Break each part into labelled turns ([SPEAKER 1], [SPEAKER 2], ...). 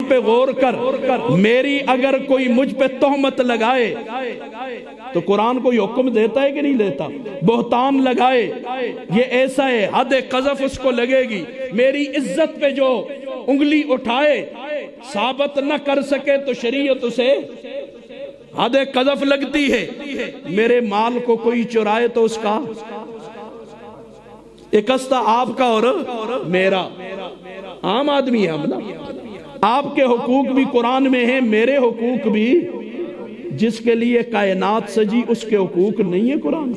[SPEAKER 1] پہ غور کر، میری اگر کوئی مجھ پہ تہمت لگائے تو قرآن کوئی حکم دیتا ہے کہ نہیں دیتا؟ بہتان لگائے، یہ ایسا ہے حد قذف اس کو لگے گی۔ میری عزت پہ جو انگلی اٹھائے ثابت نہ کر سکے تو شریعت اسے حد قذف لگتی ہے۔ میرے مال کو کوئی چرائے تو اس کا ایک ہستہ آپ کا اور میرا، عام آدمی ہے ہم نا۔ آپ کے حقوق بھی قرآن میں ہیں، میرے حقوق بھی، جس کے لیے کائنات سجی اس کے حقوق نہیں ہے قرآن۔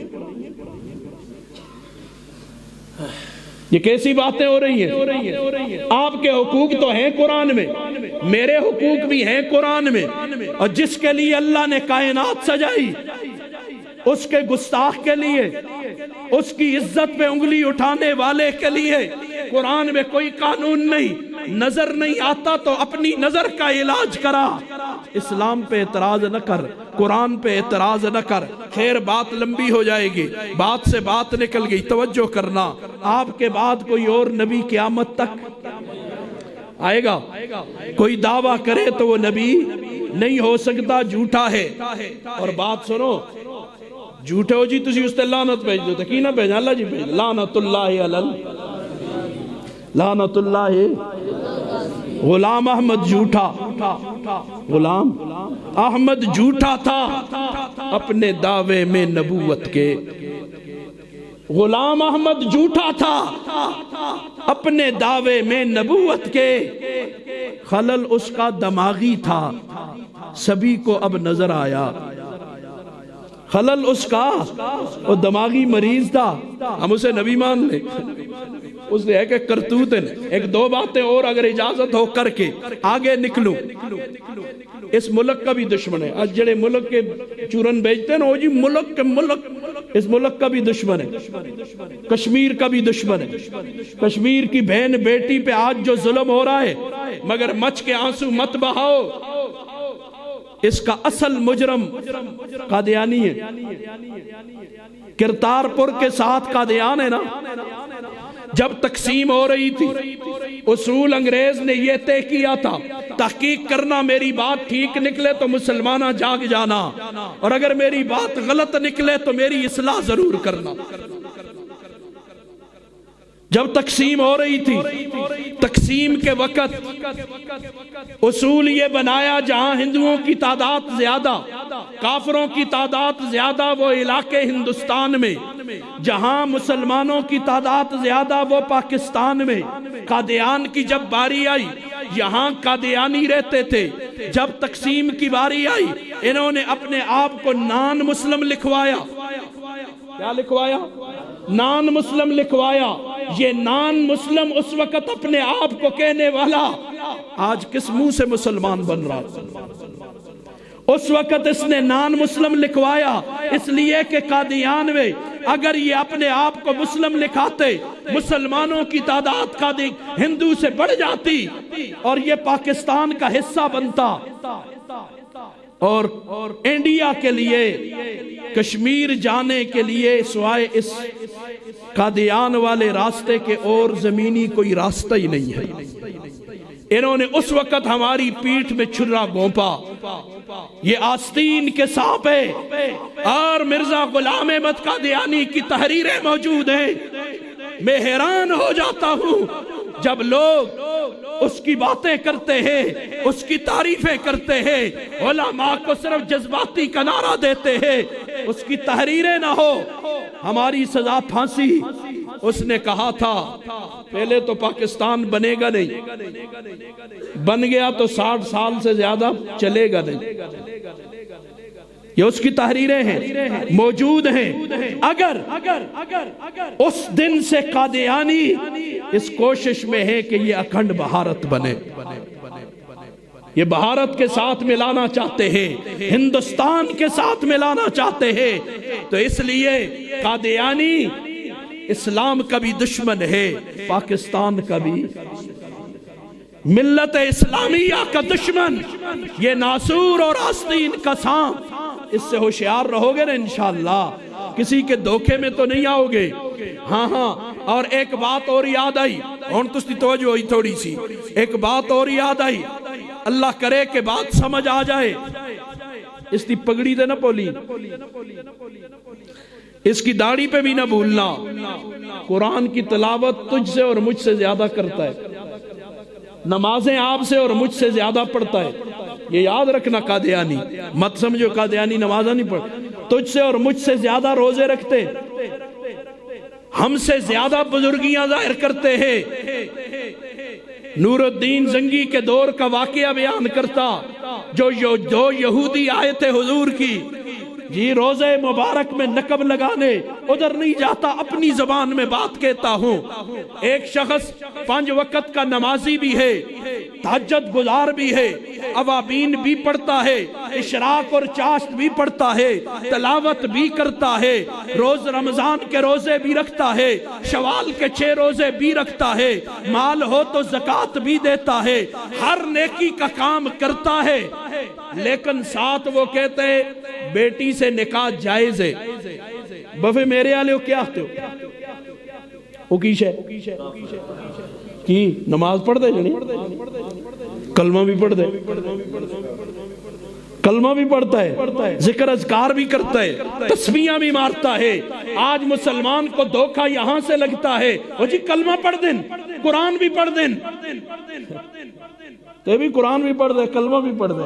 [SPEAKER 1] یہ کیسی باتیں ہو رہی ہیں؟ آپ کے حقوق تو ہیں قرآن میں، میرے حقوق بھی ہیں قرآن میں، اور جس کے لیے اللہ نے کائنات سجائی اس کے گستاخ کے لیے، اس کی عزت پہ انگلی اٹھانے والے کے لیے قرآن میں کوئی قانون نہیں۔ نظر نہیں آتا تو اپنی نظر کا علاج کرا، اسلام پہ اعتراض نہ کر، قرآن پہ اعتراض نہ کر۔ خیر بات لمبی ہو جائے گی، بات سے بات نکل گئی، توجہ کرنا۔ آپ کے بعد کوئی اور نبی قیامت تک آئے گا؟ کوئی دعویٰ کرے تو وہ نبی نہیں ہو سکتا، جھوٹا ہے۔ اور بات سنو، جھوٹے ہو جی تسی اس تے لعنت بھیج دو، کی نہ بھیجا اللہ جی بھیج، لعنت اللہ لعنت اللہ۔ غلام احمد جھوٹا، غلام احمد جھوٹا تھا اپنے دعوے میں نبوت کے، غلام احمد جھوٹا تھا اپنے دعوے میں نبوت کے۔ خلل اس کا دماغی تھا، سبھی کو اب نظر آیا۔ خلل اس کا وہ دماغی مریض تھا، ہم اسے نبی مان لیں، اس نے ہے کہ کرتوت ہے۔ ایک دو باتیں اور اگر اجازت ہو کر کے آگے نکلوں۔ اس ملک کا بھی دشمن ہے، آج جڑے ملک کے چورن بیچتے ہیں نا، وہ جی ملک کے ملک، اس ملک کا بھی دشمن ہے، کشمیر کا بھی دشمن ہے۔ کشمیر کی بہن بیٹی پہ آج جو ظلم ہو رہا ہے، مگر مچ کے آنسو مت بہاؤ، اس کا اصل مجرم قادیانی ہے۔ کرتارپور کے ساتھ قادیان ہے نا۔ جب تقسیم ہو رہی تھی، اصول انگریز نے یہ طے کیا تھا، تحقیق کرنا، میری بات ٹھیک نکلے تو مسلمانہ جاگ جانا، اور اگر میری بات غلط نکلے تو میری اصلاح ضرور کرنا۔ جب تقسیم ہو رہی تھی، تقسیم کے وقت اصول یہ بنایا جہاں ہندوؤں کی تعداد زیادہ، کافروں کی تعداد زیادہ وہ علاقے ہندوستان میں، جہاں مسلمانوں کی تعداد زیادہ وہ پاکستان میں۔ قادیان کی جب باری آئی، یہاں قادیانی رہتے تھے، جب تقسیم کی باری آئی انہوں نے اپنے آپ کو نان مسلم لکھوایا۔ کیا لکھوایا؟ نان مسلم لکھوایا۔ یہ نان مسلم اس وقت اپنے آپ کو کہنے والا آج کس منہ سے مسلمان بن رہا؟ اس وقت اس نے نان مسلم لکھوایا، اس لیے کہ قادیان میں اگر یہ اپنے آپ کو مسلم لکھاتے، مسلمانوں کی تعداد ہندو سے بڑھ جاتی اور یہ پاکستان کا حصہ بنتا، اور انڈیا کے لیے کشمیر جانے کے لیے سوائے اس قادیان والے راستے کے اور زمینی کوئی راستہ ہی نہیں ہے۔ انہوں نے اس وقت ہماری پیٹھ میں چھرا گھونپا، یہ آستین کے سانپ ہے، اور مرزا غلام احمد قادیانی کی تحریریں موجود ہیں۔ میں حیران ہو جاتا ہوں جب لوگ اس کی باتیں کرتے ہیں، اس کی تعریفیں کرتے ہیں، علماء کو صرف جذباتی کا نعرہ دیتے ہیں، اس کی تحریریں نہ ہو۔ ہماری سزا پھانسی۔ اس نے کہا تھا پہلے تو پاکستان بنے گا نہیں، بن گیا تو 60 سال سے زیادہ چلے گا نہیں۔ یہ اس کی تحریریں ہیں، موجود ہیں۔ اگر اس دن سے قادیانی اس کوشش میں ہے کہ یہ اکھنڈ بھارت بنے، یہ بھارت کے ساتھ ملانا چاہتے ہیں، ہندوستان کے ساتھ ملانا چاہتے ہیں، تو اس لیے قادیانی اسلام کا بھی دشمن ہے، پاکستان کا بھی، ملت اسلامیہ کا دشمن، یہ ناسور اور آستین کا سانپ۔ اس سے ہوشیار رہو گے نا انشاءاللہ، کسی کے دھوکے میں تو نہیں آؤ گے۔ ہاں اور ایک بات اور یاد آئی، اور تسی توجہ ہوئی تھوڑی سی، ایک بات اور یاد آئی، اللہ کرے کہ بات سمجھ آ جائے. اس کی پگڑی تے نہ بولی, اس کی داڑھی پہ بھی نہ بھولنا. قرآن کی تلاوت تجھ سے اور مجھ سے زیادہ کرتا ہے, نمازیں آپ سے اور مجھ سے زیادہ پڑھتا ہے. یہ یاد رکھنا قادیانی, مت سمجھو قادیانی نمازیں نہیں پڑھ. تجھ سے اور مجھ سے زیادہ روزے رکھتے, ہم سے زیادہ بزرگیاں ظاہر کرتے ہیں. نور الدین زنگی کے دور کا واقعہ بیان کرتا, جو یہودی آئے تھے حضور کی, جی روزے مبارک میں نقب لگانے, ادھر نہیں جاتا, اپنی زبان میں بات کہتا ہوں. ایک شخص 5 وقت کا نمازی بھی ہے, تہجد گزار بھی ہے, اوابین بھی پڑھتا ہے, اشراق اور چاشت بھی پڑھتا ہے, تلاوت بھی کرتا ہے, روز رمضان کے روزے بھی رکھتا ہے, شوال کے 6 روزے بھی رکھتا ہے, مال ہو تو زکوٰۃ بھی دیتا ہے, ہر نیکی کا کام کرتا ہے. لیکن ساتھ وہ کہتے ہیں بیٹی سے نکاح جائز ہے. بفے میرے آلے ہو کیا آتے ہو, وہ کیش ہے کی نماز پڑھ دے جنی, کلمہ بھی پڑھ دے, کلمہ بھی پڑھتا ہے, ذکر اذکار بھی کرتا ہے, تسبیحاں بھی مارتا ہے. آج مسلمان کو دھوکہ یہاں سے لگتا ہے, وہ جی کلمہ پڑھ دیں, قرآن بھی پڑھ دیں, تو بھی قرآن بھی پڑھ دے, کلمہ بھی پڑھ دے.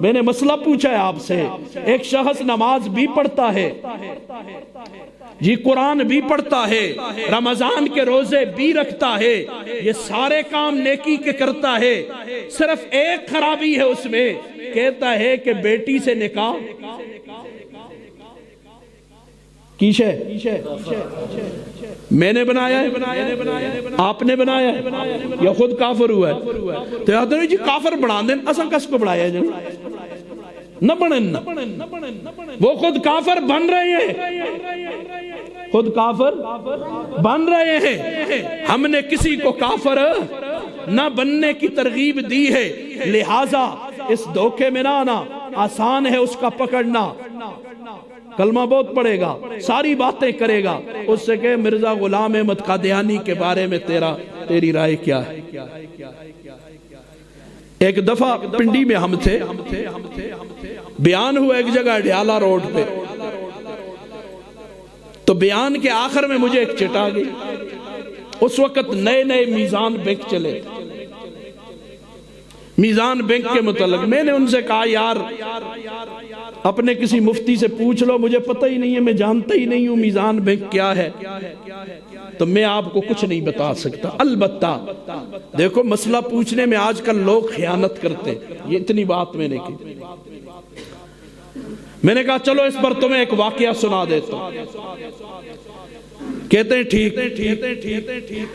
[SPEAKER 1] میں نے مسئلہ پوچھا ہے آپ سے, ایک شخص نماز بھی پڑھتا ہے, جی قرآن بھی پڑھتا ہے, رمضان کے روزے بھی رکھتا ہے, یہ سارے کام نیکی کے کرتا ہے, صرف ایک خرابی ہے اس میں, کہتا ہے کہ بیٹی سے نکاح کیش ہے. میں نے بنایا ہے, آپ نے بنایا ہے, یا خود کافر ہوا ہے؟ تو یاد نہیں جی کافر بنا دیں, اصل کس کو بنایا ہے نہ بنن, وہ خود کافر بن رہے ہیں, خود کافر بن رہے ہیں. ہم نے کسی کو کافر نہ بننے کی ترغیب دی ہے, لہٰذا اس دھوکے میں نہ آنا. آسان ہے اس کا پکڑنا, کلمہ بہت پڑھے گا, ساری باتیں کرے گا, اس سے کہ مرزا غلام احمد قادیانی کے بارے میں تیری رائے کیا ہے. ایک دفعہ پنڈی میں ہم تھے, بیان ہوا ایک جگہ ڈیالہ روڈ پہ, تو بیان کے آخر میں مجھے ایک چٹ آ گئی. اس وقت نئے نئے میزان بینک چلے, میزان بینک کے متعلق میں نے ان سے کہا یار اپنے کسی مفتی سے پوچھ لو, مجھے پتہ ہی نہیں ہے, میں جانتا ہی نہیں ہوں میزان بینک کیا ہے, تو میں آپ کو کچھ نہیں بتا سکتا. البتہ دیکھو مسئلہ پوچھنے میں آج کل لوگ خیانت کرتے, یہ اتنی بات میں نے کی. میں نے کہا چلو اس پر تمہیں ایک واقعہ سنا دیتا ہوں. کہتے ہیں ٹھیک.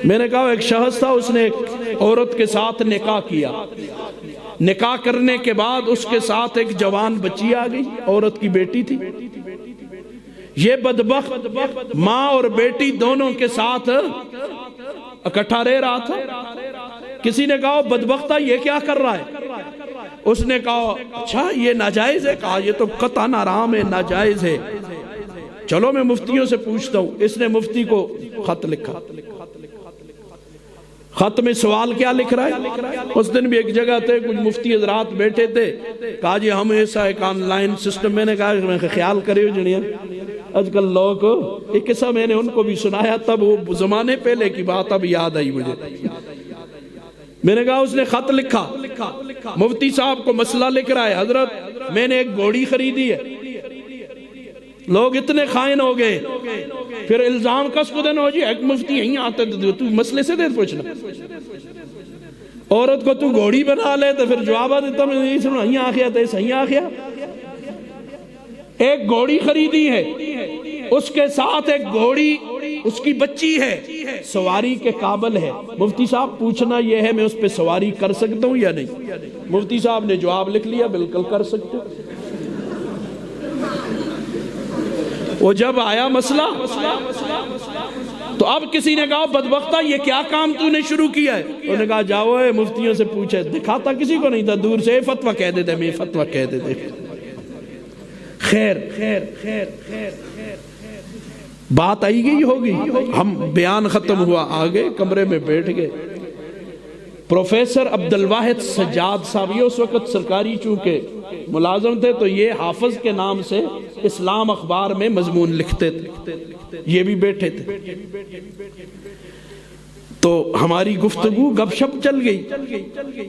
[SPEAKER 1] میں نے کہا ایک شخص تھا, اس نے ایک عورت کے ساتھ نکاح کیا, نکاح کرنے کے بعد اس کے ساتھ ایک جوان بچی آ گئی, عورت کی بیٹی تھی. یہ بدبخت ماں اور بیٹی دونوں کے ساتھ اکٹھا رہ رہا تھا. کسی نے کہا بدبختہ یہ کیا کر رہا ہے؟ اس نے کہا اچھا یہ ناجائز ہے؟ کہا یہ تو قطعاً حرام ہے, ناجائز ہے. چلو میں مفتیوں سے پوچھتا ہوں. اس نے مفتی کو خط لکھا, خط میں سوال کیا لکھ رہا ہے؟ اس دن بھی ایک جگہ تھے, کچھ مفتی حضرات بیٹھے تھے, کہا جی ہم ایسا ایک آن لائن سسٹم. میں نے کہا میں خیال کرے ہو جنیا آج کل لوگ, ایک قصہ میں نے ان کو بھی سنایا, تب وہ زمانے پہلے کی بات اب یاد آئی مجھے. میں نے کہا اس نے خط لکھا, مفتی صاحب کو مسئلہ لکھ رہا ہے, حضرت میں نے ایک گھوڑی خریدی ہے. لوگ اتنے خائن ہو گئے, پھر الزام کس کو دینا ہو جی ایک مفتی یہیں آتے تو مسئلے سے دیر پوچھنا. عورت کو تو گھوڑی بنا لے تو پھر جواب دیتا میں نہیں سنو یہیں آخیا تھے صحیح آخیا. ایک گھوڑی خریدی ہے, اس کے ساتھ ایک گھوڑی اس کی بچی ہے, سواری کے قابل ہے. مفتی صاحب پوچھنا یہ ہے میں اس پہ سواری کر سکتا ہوں یا نہیں؟ مفتی صاحب نے جواب لکھ لیا بالکل کر سکتے. وہ جب آیا مسئلہ تو اب کسی نے کہا بدبختہ یہ کیا کام تو نے شروع کیا ہے؟ انہوں نے کہا جاؤ مفتیوں سے پوچھے. دکھاتا کسی کو نہیں تھا, دور سے فتویٰ کہہ دیتے, میں فتویٰ کہہ دیتے. خیر بات آئی گئی ہوگی, ہم بیان ختم ہوا, آگے کمرے میں بیٹھ گئے. پروفیسر عبد الواحد سجاد صاحب، یہ اس وقت سرکاری چونکہ ملازم تھے تو یہ حافظ کے نام سے اسلام اخبار میں مضمون لکھتے تھے، یہ بھی بیٹھے تھے۔ تو ہماری گفتگو گپ شپ چل گئی،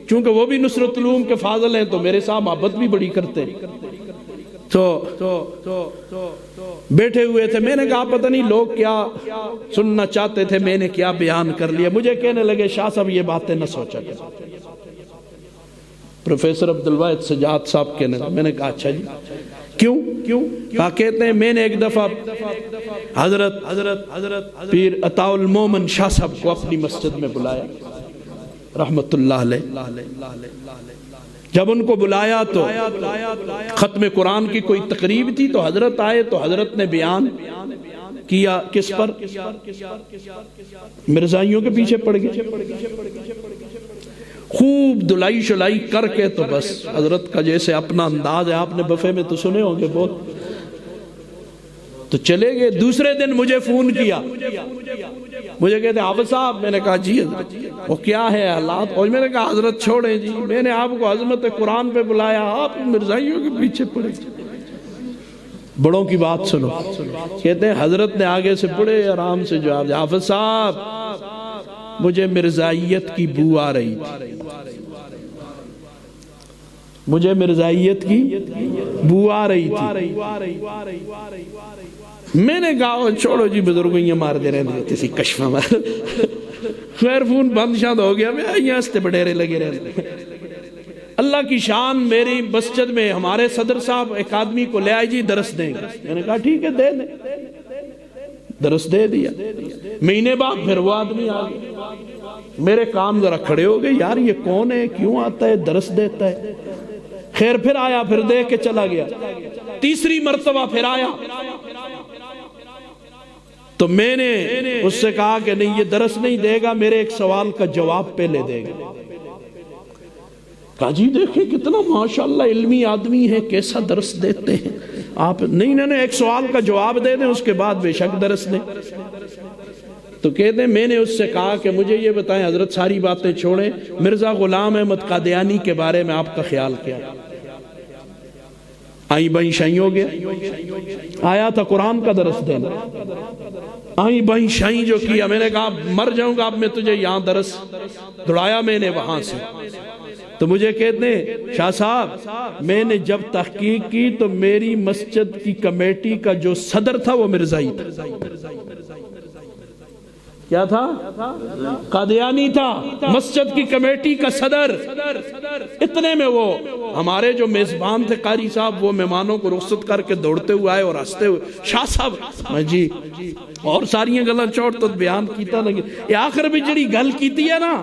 [SPEAKER 1] چونکہ وہ بھی نصرت علوم کے فاضل ہیں تو میرے ساتھ محبت بھی بڑی کرتے ہیں۔ تو بیٹھے ہوئے تھے، میں نے کہا پتہ نہیں لوگ کیا سننا چاہتے تھے، میں نے کیا بیان کر لیا۔ مجھے کہنے لگے شاہ صاحب یہ باتیں نہ سوچا کریں۔ پروفیسر عبد الواحد سجاد صاحب کہنے لگے، میں نے کہا اچھا جی کیوں؟ کہا کہتے ہیں میں نے ایک دفعہ حضرت پیر عطاء المومن شاہ صاحب کو اپنی مسجد میں بلایا رحمت اللہ علیہ۔ جب ان کو بلایا تو ختم قرآن کی کوئی تقریب تھی تو حضرت آئے تو حضرت نے بیان کیا کس پر؟ مرزائیوں کے پیچھے پڑ گئے، خوب دلائی شلائی کر کے تو بس حضرت کا جیسے اپنا انداز ہے، آپ نے بفے میں تو سنے ہوں گے بہت، تو چلے گئے۔ دوسرے دن مجھے فون کیا، مجھے کہتے ہیں حافظ صاحب، میں نے کہا جی حضرت، وہ کیا ہے حالات؟ اور میں نے کہا حضرت چھوڑیں جی، میں نے آپ کو عظمت قرآن پہ بلایا، آپ مرزائیوں کے پیچھے پڑے۔ بڑوں کی بات سنو، کہتے ہیں حضرت نے آگے سے بڑے آرام سے جواب دیا، حافظ صاحب مجھے مرزائیت کی بو آ رہی تھی، مجھے مرزائیت کی بو آ رہی تھی۔ میں نے کہا چھوڑو جی بزرگوں یہ مار دے رہے ہیں کسی کشفہ مار۔ خیر فون بند شاند ہو گیا، میں یہاں سے بڑیرے لگے رہے۔ اللہ کی شان، میری مسجد میں ہمارے صدر صاحب ایک آدمی کو لے آئے جی درس دیں گے، میں نے کہا ٹھیک ہے دے دیں، درس دے دیا۔ مہینے بعد پھر وہ آدمی آ گیا، میرے کام ذرا کھڑے ہو گئے، یار یہ کون ہے، کیوں آتا ہے، درس دیتا ہے۔ خیر پھر آیا، پھر دیکھ کے چلا گیا۔ تیسری مرتبہ پھر آیا تو میں نے اس سے کہا کہ نہیں یہ درس نہیں دے گا، میرے ایک سوال کا جواب پہلے دے گا۔ کہا جی دیکھیں کتنا ماشاءاللہ علمی آدمی ہے، کیسا درس دیتے ہیں آپ، نہیں ایک سوال کا جواب دے دیں، اس کے بعد بے شک درس دیں۔ تو کہتے ہیں میں نے اس سے کہا کہ مجھے یہ بتائیں حضرت، ساری باتیں چھوڑیں، مرزا غلام احمد قادیانی کے بارے میں آپ کا خیال کیا؟ آئی بھائی شاہی ہو گیا، آیا تھا قرآن کا درس دینا، آئی بھائی شاہی جو کیا، میں نے کہا مر جاؤں گا اب میں تجھے یہاں درس دڑایا میں نے وہاں سے۔ تو مجھے کہتے ہیں شاہ صاحب میں نے جب تحقیق کی تو میری مسجد کی کمیٹی کا جو صدر تھا وہ مرزائی تھا۔ کیا تھا؟ قادیانی تھا، مسجد کی کمیٹی کا صدر۔ اتنے میں وہ ہمارے جو میزبان تھے قاری صاحب، وہ مہمانوں کو رخصت کر کے دوڑتے ہوئے آئے اور ہنستے ہوئے، شاہ صاحب میں جی اور ساریاں گلاں چوٹ تو بیان کیتا لگے، یہ آخر بھی جڑی گل کیتی ہے نا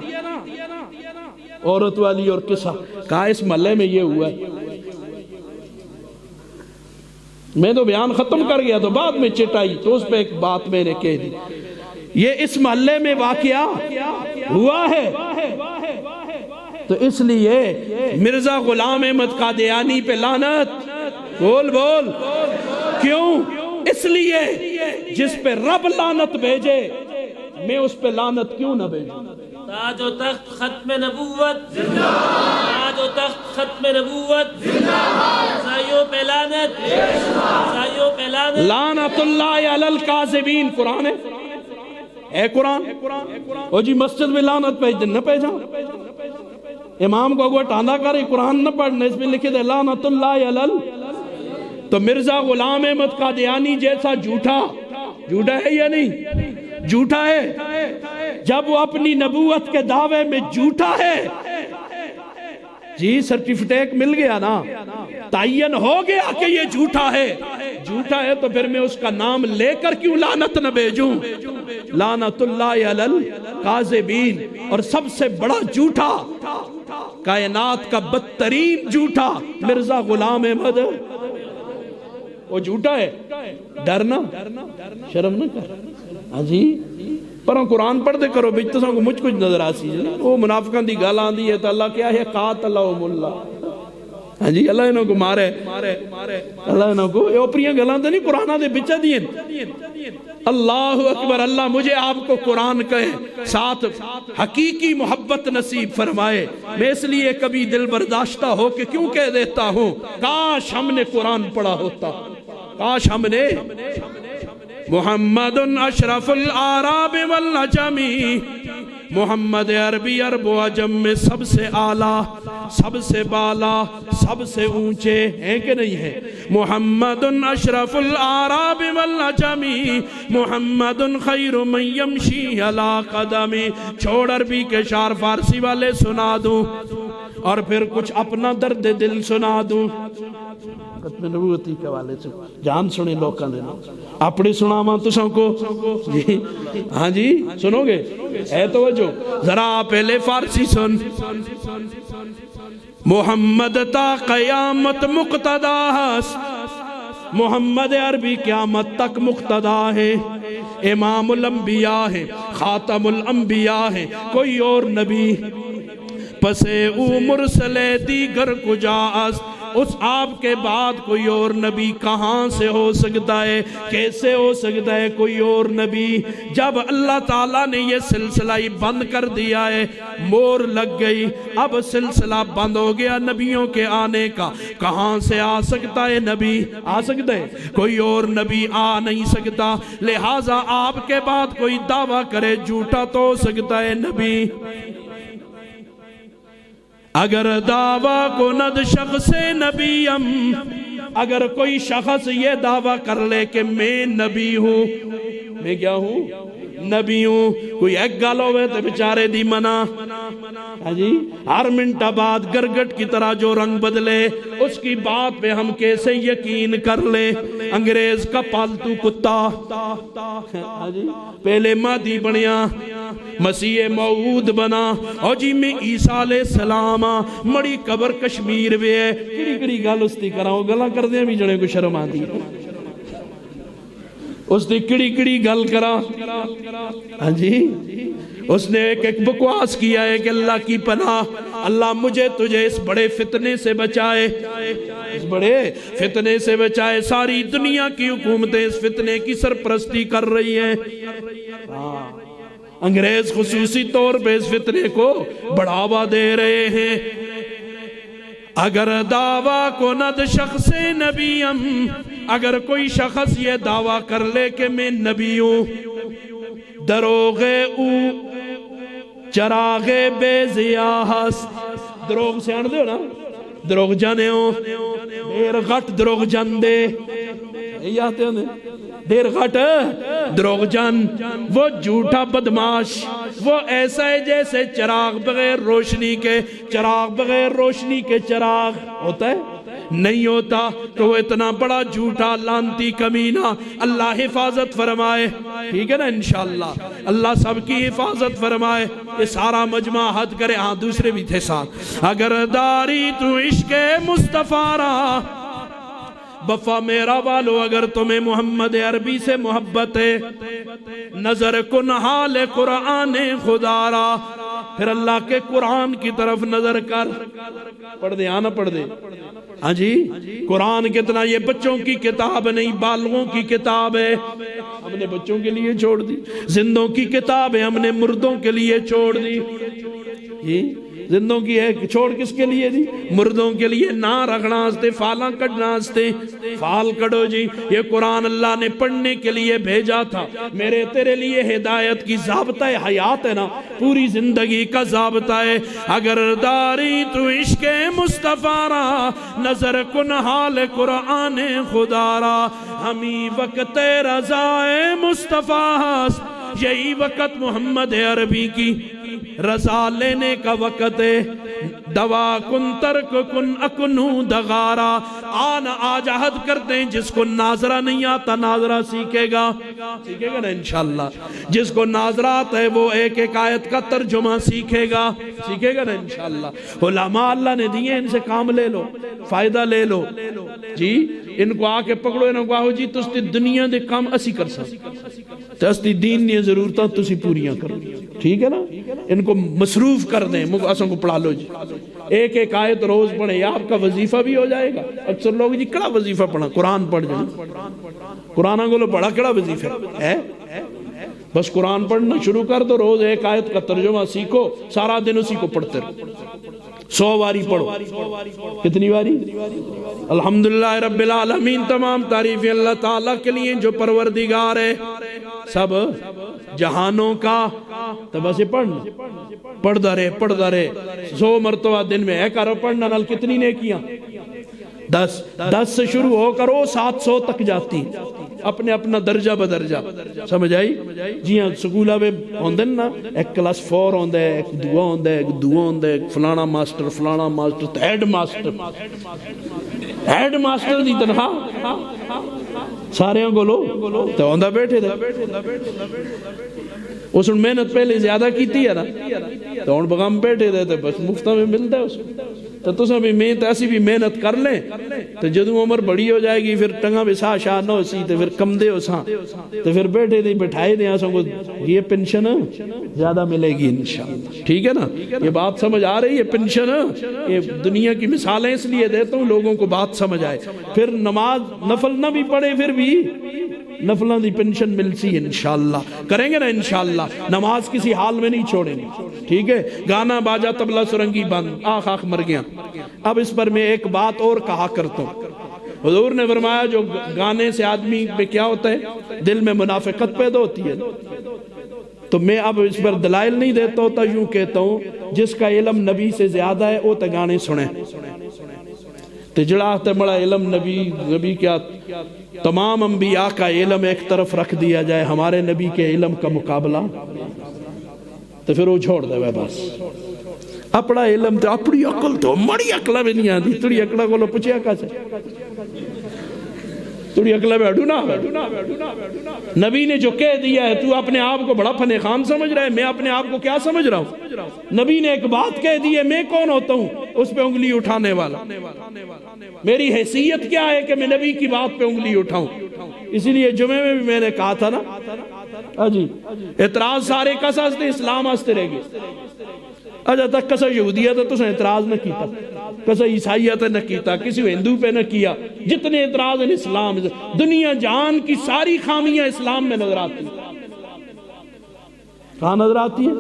[SPEAKER 1] عورت والی اور قصہ، کہا اس محلے میں یہ ہوا ہے۔ میں تو بیان ختم کر گیا تو بعد میں چٹائی تو اس پہ ایک بات میں نے کہہ دی، یہ اس محلے میں واقعہ ہوا ہے تو اس لیے مرزا غلام احمد قادیانی پہ لعنت، بول بول، کیوں؟ اس لیے جس پہ رب لعنت بھیجے میں اس پہ لعنت کیوں نہ بھیجوں؟
[SPEAKER 2] تاج و تخت ختم نبوت زندہ باد، تاج و تخت ختم نبوت زندہ باد، عیسائیوں پہ لعنت، عیسائیوں پہ لعنت،
[SPEAKER 1] لعنت اللہ علی الکاذبین۔ قرآن ہے، اے قرآن، او جی مسجد میں لعنت پہ نہ پہجا، امام کو اگوہ ٹاندہ کرے قرآن نہ پڑھنے، اس میں لکھے دے لعنت اللہ علی۔ تو مرزا غلام احمد قادیانی جیسا جھوٹا ہے یا نہیں؟ جھوٹا ہے، جب وہ اپنی نبوت کے دعوے میں جھوٹا ہے، جی سرٹیفکیٹ مل گیا نا، تعین ہو گیا کہ یہ جھوٹا ہے تو پھر میں اس کا نام لے کر کیوں لعنت نہ بھیجوں؟ لعنت اللہ علی الکاذبین۔ اور سب سے بڑا جھوٹا، کائنات کا بدترین جھوٹا مرزا غلام احمد، وہ جھوٹا ہے، ڈرنا شرم نہ کر، ہاں جی پر قرآن پڑھ دے کرو بچ تو کو مجھ کچھ نظر آسی، وہ منافقان دی گال آن دی ہے تو اللہ کیا ہے قاتلہم اللہ، ہاں جی اللہ انہوں کو مارے اللہ انہوں کو یہ اوپریاں گلان دے نہیں قرآنہ دے بچہ دین اللہ اکبر اللہ مجھے آپ کو قرآن کہے ساتھ حقیقی محبت نصیب فرمائے میں اس لیے کبھی دل برداشتہ ہو کہ کیوں کہہ دیتا ہوں کاش ہم نے قرآن پڑھا ہوتا کاش ہم نے محمد اشرف الاعراب والعجمی محمد عربی عرب و عجم میں سب سے اعلیٰ سب سے بالا سب سے اونچے ہیں کہ نہیں ہیں محمد اشرف الاعراب والعجمی محمد خیر من یمشی علی قدمی چھوڑ عربی کے شعر فارسی والے سنا دوں اور پھر کچھ اپنا درد دل سنا دوں ختم نبوتی کے والے سے جان سنے لوگ کہنے اپنی سنا ماں تو سن کو جی ہاں جی سنو گے اے توجہ ذرا پہلے فارسی سن محمد تا قیامت مقتدا محمد عربی قیامت تک مقتدا ہے امام الانبیاء ہے خاتم الانبیاء ہے کوئی اور نبی پسے او مرسل دیگر کجا است اس آپ کے بعد کوئی اور نبی کہاں سے ہو سکتا ہے کیسے ہو سکتا ہے کوئی اور نبی جب اللہ تعالیٰ نے یہ سلسلہ ہی بند کر دیا ہے مور لگ گئی اب سلسلہ بند ہو گیا نبیوں کے آنے کا کہاں سے آ سکتا ہے نبی آ سکتا ہے کوئی اور نبی آ نہیں سکتا لہٰذا آپ کے بعد کوئی دعویٰ کرے جھوٹا تو ہو سکتا ہے نبی اگر دعویٰ کند شخص نبیم اگر کوئی شخص یہ دعویٰ کر لے کہ میں نبی ہوں میں کیا ہوں نبی ہوں کوئی ایک گالو ہوئے تو بچارے دی منع ہاں جی ہر منٹ بعد گرگٹ کی طرح جو رنگ بدلے اس کی بات پہ ہم کیسے یقین کر لیں انگریز کا پالتو کتا ہاں جی پہلے مادی بنیا مسیح موعود بنا اور جی میں عیسیٰ علیہ السلام مڑی قبر کشمیر بھی ہے کڑی کڑی گال استی کراؤ گلا کر دیں بھی جڑے کو شرم آتی اس نے کڑی کڑی گل کرا ہاں جی اس نے ایک بکواس کیا ہے کہ اللہ کی پناہ اللہ مجھے تجھے اس بڑے فتنے سے بچائے اس بڑے فتنے سے بچائے ساری دنیا کی حکومتیں اس فتنے کی سرپرستی کر رہی ہیں انگریز خصوصی طور پہ اس فتنے کو بڑھاوا دے رہے ہیں اگر دعویٰ کند شخص نبیم اگر کوئی شخص یہ دعویٰ کر لے کہ میں نبی ہوں دروغ او چراغ بے ضیاء دروغ سے آن دے ہو نا دروغ جانے ہو دیر غٹ دروغ جان دے یہی آتے ہوں دیر غٹ دروغ جان وہ جھوٹا بدماش وہ ایسا ہے جیسے چراغ بغیر روشنی کے چراغ بغیر روشنی کے چراغ ہوتا ہے نہیں ہوتا تو وہ اتنا بڑا جھوٹا لانتی کمینہ اللہ حفاظت فرمائے ٹھیک ہے نا انشاءاللہ اللہ سب کی حفاظت فرمائے یہ سارا مجمع حد کرے ہاں دوسرے بھی تھے ساتھ اگر داری تو عشق مصطفیٰ را بفا میرا والو اگر تمہیں محمد عربی سے محبت ہے نظر کن حال قرآن خدا را پھر اللہ کے قرآن کی طرف نظر کر پڑھ دے آنا پڑھ دے ہاں جی قرآن کتنا یہ بچوں کی کتاب نہیں بالغوں کی کتاب ہے ہم نے بچوں کے لیے چھوڑ دی زندوں کی کتاب ہے ہم نے مردوں کے لیے چھوڑ دی زندوں کی ہے چھوڑ کس کے لیے دی مردوں کے لیے نہ رکھنا ہستے فالاں کڑنا ہستے فال کڑو جی یہ قرآن اللہ نے پڑھنے کے لیے بھیجا تھا میرے تیرے لیے ہدایت کی ضابطہ حیات ہے نا پوری زندگی کا ضابطہ ہے اگر داری تو عشق مصطفیٰ را نظر کن حال قرآن خدا را ہمیں وقت رضا مصطفیٰ یہی وقت محمد عربی کی رضا لینے کا وقت ہے دوا کن ترک کن اکنو دغارا آنا آج عہد کرتے ہیں جس کو ناظرہ نہیں آتا ناظرہ سیکھے گا نا انشاءاللہ جس کو ناظرہ آتا ہے وہ ایک ایک آیت کا ترجمہ سیکھے گا نا انشاءاللہ علماء اللہ نے دیئے ان سے کام لے لو فائدہ لے لو جی ان کو آ کے پکڑو ان کو آہو جی تو اس دنیا دے کام اسی کر سکتے تو اس دین نے ضرورتاں تسی پوریاں کرو ٹھیک ہے نا ان کو مصروف کر دیں، اسوں کو پڑھا لو جی، ایک ایک آیت روز پڑھیں، یہ آپ کا وظیفہ بھی ہو جائے گا۔ اکثر لوگ جی کڑا وظیفہ پڑھا، قرآن پڑھ جائیں، قرآن کو لو پڑھا کڑا وظیفہ ہے، بس قرآن پڑھنا شروع کر دو، روز ایک آیت کا ترجمہ سیکھو، سارا دن اسی کو پڑھتے رہو، 100 باری پڑھو۔ کتنی باری؟ الحمدللہ رب العالمین، تمام تعریفیں اللہ تعالیٰ کے لیے جو پروردگار ہے سب جہانوں کا۔ تو بس یہ پڑھتا رہے 100 مرتبہ دن میں ہے کرو، پڑھنا نال کتنی نیکیاں؟ 10 سے شروع ہو کرو 700 تک جاتی، اپنے اپنا درجہ بدرجہ، سمجھ آئی؟ جی ہاں، سکولہ میں ہوندے نا، ایک کلاس 4 ہوندے، ایک دعا ہوندے، ایک دعا ہوندے، ایک فلانا ماسٹر ہیڈ ماسٹر دی تنخواہ سارے کو لو تو ہوندہ بیٹھے دے، اس نے محنت پہلے زیادہ کی تھی ہے نا، تو ان بغام بیٹھے دے، بس مفتہ میں ملتا ہے اس کو۔ تو تسا بھی میں ایسی بھی محنت کر لیں، تو جدو عمر بڑی ہو جائے گی پھر ٹنگا بھی سا شاہ نہ ہو سی، تو پھر کم دے ہو سا، تو پھر بیٹھے دے بٹھائے دے آسوں کو، یہ پنشن زیادہ ملے گی انشاءاللہ، ٹھیک ہے نا؟ یہ بات سمجھ آ رہی ہے؟ پنشن یہ دنیا کی مثالیں اس لیے دیتا ہوں لوگوں کو بات سمجھ آئے، پھر نماز نفل نہ بھی پڑھے پھر بھی نفلوں دی پنشن ملسی انشاءاللہ، کریں گے نا انشاءاللہ، نماز کسی حال میں نہیں چھوڑیں گے، ٹھیک ہے؟ گانا باجا تبلا سرنگی بند، آخ مر گیا۔ اب اس پر میں ایک بات اور کہا کرتا ہوں، حضور نے فرمایا جو گانے سے آدمی میں کیا ہوتا ہے؟ دل میں منافقت پیدا ہوتی ہے، تو میں اب اس پر دلائل نہیں دیتا ہوتا، یوں کہتا ہوں جس کا علم نبی سے زیادہ ہے وہ تے گانے سنیں، تو جڑا تے بڑا علم نبی کیا تمام انبیاء کا علم ایک طرف رکھ دیا جائے، ہمارے نبی کے علم کا مقابلہ، تو پھر وہ چھوڑ دے بس اپنا علم، تو اپنی عقل تو مڑی عقلہ میں نہیں آتی، تڑی عقلہ کو لو پچھے کا سے تڑی عقلہ میں اڈو نا، نبی نے جو کہہ دیا ہے تو اپنے آپ کو بڑا فن خان سمجھ رہا ہے، میں اپنے آپ کو کیا سمجھ رہا ہوں؟ نبی نے ایک بات کہہ دی ہے، میں کون ہوتا ہوں اس پہ انگلی اٹھانے والا؟ میری حیثیت کیا ہے کہ میں نبی کی بات پہ انگلی اٹھاؤں؟ اسی لیے جمعے میں بھی میں نے کہا تھا نا جی، اعتراض سارے کس ہستے اسلام ہستے رہ گئے، اجا تک کسا یہودیت ہے تو سے اعتراض نہ کیتا، کسا عیسائیت نہ کیتا، کسی ہندو پہ نہ کیا، جتنے اعتراض ہیں اسلام، دنیا جہان کی ساری خامیاں اسلام میں نظر آتی ہیں، کہاں نظر آتی ہے؟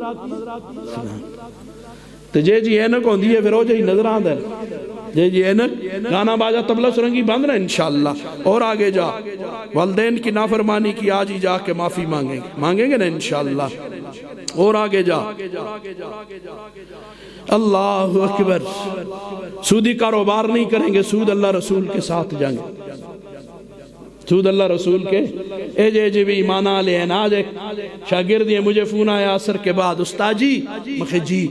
[SPEAKER 1] تو جی اینک ہوندی ہے پھر ہو جائی نظر آندہ ہے، جی اینک گانا باجا تبلا سرنگی بند رہا انشاءاللہ، اور آگے جا والدین کی نافرمانی کی آج ہی جا کے معافی مانگیں گے نا انشاءاللہ، اور آگے جا اللہ اکبر، سودی کاروبار نہیں کریں گے، سود اللہ رسول کے ساتھ جائیں گے، سود اللہ رسول کے اے جے بھی ایمانہ لے ہیں۔ آج ایک شاگرد یہ مجھے فون آیا عصر کے بعد، استاد جی مخی جی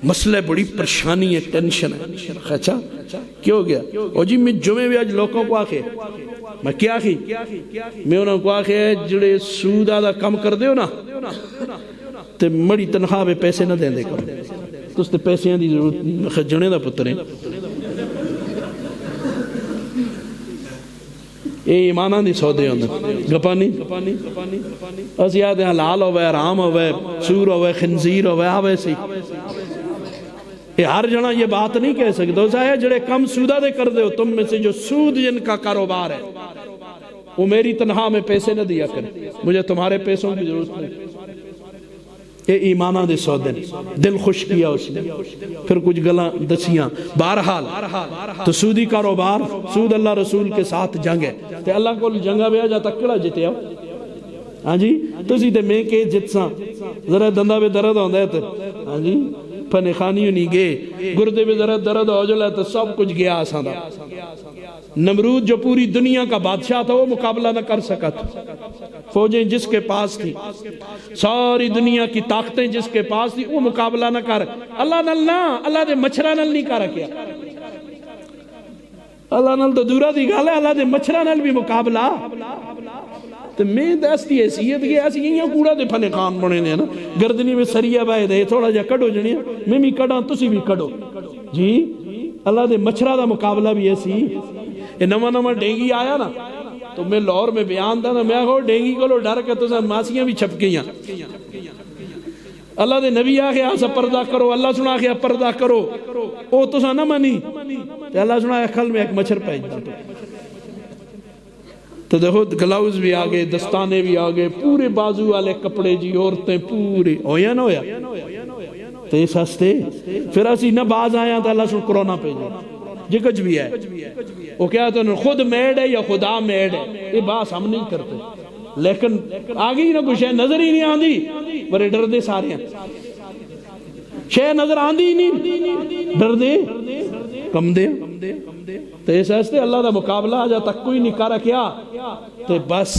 [SPEAKER 1] مسئلہ بڑی پریشانی ہے، ٹینشن ہے، اچھا کیا ہو گیا؟ اور جی میں جمعے بھی آج لوگوں کو آکھے، میں کیا آکھی؟ میں انہوں کو آکھے جڑے سود آدھا کم کر دے ہو نا تو مڑی تنخواہ پہ پیسے نہ دیں دے کرو، تو اس تے پیسے دی ضرورت خجنے دا پتر ہیں، اے ایمانہ دی سودے ہوندے گپا نہیں، اس یاد ہے حلال ہوئے، حرام ہوئے، سور ہوئے، خنزیر ہوئے، آوے سی یہ ہر جنا یہ بات نہیں کہہ سکتے، اس آئے جڑے کم سودہ دے کر دے ہو، تم میں سے جو سود جن کا کاروبار ہے وہ میری تنہا میں پیسے نہ دیا کرے، مجھے تمہارے پیسوں کی ضرورت نہیں، یہ ایمانہ دے سودے دل خوش کیا اس نے، پھر کچھ گلاں دسیاں، بہرحال تو سودی کاروبار، سود اللہ رسول کے ساتھ جنگ ہے، تے اللہ کو جنگا بیا جا تکڑا جتے ہو، ہاں جی تو اسی تے میں کہ جتساں ذرا دندہ بے درد ہوندہ ہے تو ہاں جی پھنے خانیوں نہیں گئے، گردے بے ذرا درد ہو جلے تو سب کچھ گیا آسان تھا۔ نمرود جو پوری دنیا کا بادشاہ تھا وہ مقابلہ نہ کر سکا تھا، فوجیں جس کے پاس تھی، ساری دنیا کی طاقتیں جس کے پاس تھی، وہ مقابلہ نہ کر، اللہ نل نہ، اللہ دے مچھرہ نل نہیں کر کیا، اللہ نل تو دورہ دی گالے، اللہ دے مچھرہ نل بھی مقابلہ، تو میں دستی حیثیت گیا ایسی یہاں کوڑا دے پھنے خان بنے دے نا، گردنی میں سریہ بائے دے تھوڑا جا کڑو جنیا، میں بھی کڑا تسی بھی کڑو جی، اللہ دے مچھرہ دا مقابلہ بھی ایسی، یہ نمہ ڈینگی آیا نا تو میں لاہور میں بیان تھا نا، میں کہو ڈینگی کو لو ڈر کے تو ماسیاں بھی چھپ گئیاں، اللہ دے نبی آ گیا پردہ کرو، اللہ سنا گیا پردہ کرو، او تو سا نہ منی تو اللہ سنا کھل میں ایک مچھر پہ جاتا تو دیکھو گلاؤز بھی آگئے، دستانے بھی آگئے، پورے بازو والے کپڑے جی، عورتیں پورے ہویا نہ ہویا تو یہ سستے پھر اسی نہ باز آیا تو اللہ سن کرونا پہ جاتا جی کچھ بھی ہے وہ کیا تو خود میڈ ہے یا خدا میڈ ہے، یہ باس ہم نہیں کرتے، لیکن آگے ہی نہ کچھ ہے نظر ہی نہیں آندھی بڑے ڈر دے سارے ہیں شے نظر آندھی ہی نہیں ڈر دے کم دے تو اس ایسے اللہ دا مقابلہ آجا تک کوئی نہیں کر کیا تو بس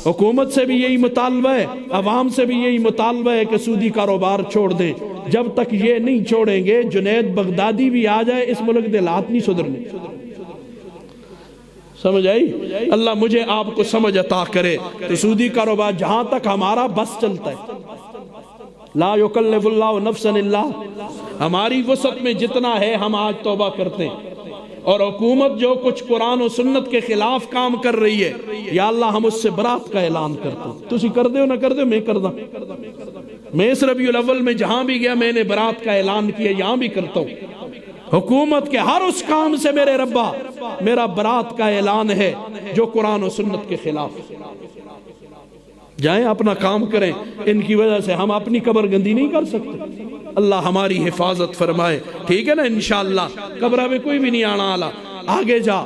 [SPEAKER 1] حکومت سے بھی یہی مطالبہ ہے، عوام سے بھی یہی مطالبہ ہے کہ سودی کاروبار چھوڑ دیں، جب تک یہ نہیں چھوڑیں گے جنید بغدادی بھی آ جائے اس ملک دے حالات نہیں سدھرنے، سمجھ آئی؟ اللہ مجھے آپ کو سمجھ عطا کرے تو سودی کاروبار جہاں تک ہمارا بس چلتا ہے، لا یکلف اللہ نفسا الا ہماری وسعت میں جتنا ہے ہم آج توبہ کرتے ہیں، اور حکومت جو کچھ قرآن و سنت کے خلاف کام کر رہی ہے یا اللہ ہم اس سے برات کا اعلان کرتے ہیں، تسی کر دے ہو نہ کر دے میں کر دا، میں اس ربیع الاول میں جہاں بھی گیا میں نے برات کا اعلان کیا، یہاں بھی کرتا ہوں، حکومت کے ہر اس کام سے میرے ربا میرا برات کا اعلان ہے جو قرآن و سنت کے خلاف، جائیں اپنا کام کریں، ان کی وجہ سے ہم اپنی قبر گندی نہیں کر سکتے، اللہ ہماری حفاظت فرمائے، ٹھیک ہے نا؟ انشاءاللہ قبرہ میں کوئی بھی نہیں آنا آلا، آگے جا